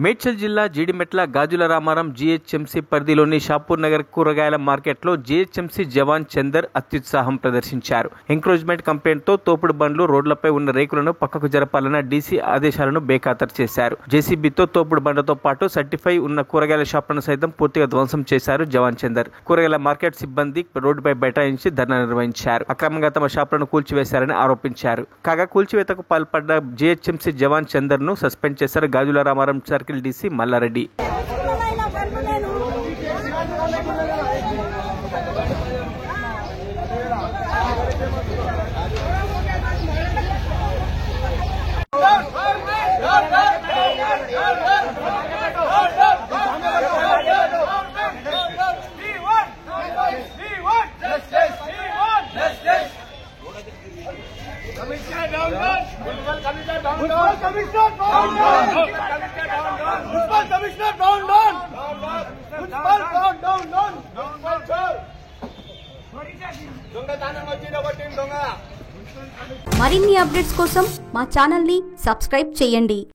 మేడ్చల్ జిల్లా జీడిమెట్ల గాజుల రామారం జీహెచ్ఎంసీ పరిధిలోని షాపూర్ నగర్ కూరగాయల మార్కెట్లో జీహెచ్ఎంసీ జవాన్ చందర్ అత్యుత్సాహం ప్రదర్శించారు. ఎంక్రోచ్మెంట్ కంప్లైంట్తో తోపుడు బండ్లు రోడ్లపై ఉన్న రేకులను పక్కకు జరపాలన్న డీసీ ఆదేశాలను బేఖాతరు చేశారు. జేసీబీతో తోపుడు బండ్లతో పాటు సర్టిఫై ఉన్న కూరగాయల షాపులను సైతం పూర్తిగా ధ్వంసం చేశారు జవాన్ చందర్. కూరగాయల మార్కెట్ సిబ్బంది రోడ్డుపై బైఠాయించి ధర్నా నిర్వహించారు. అక్రమంగా తమ షాపులను కూల్చివేశారని ఆరోపించారు. కాగా కూల్చివేతకు పాల్పడ్డ జీహెచ్ఎంసీ జవాన్ చందర్ ను సస్పెండ్ చేశారు గాజుల రామారం సర్కిల్ డీసీ మల్లారెడ్డి. మరిన్ని అప్డేట్స్ కోసం మా ఛానల్ ని సబ్స్క్రైబ్ చేయండి.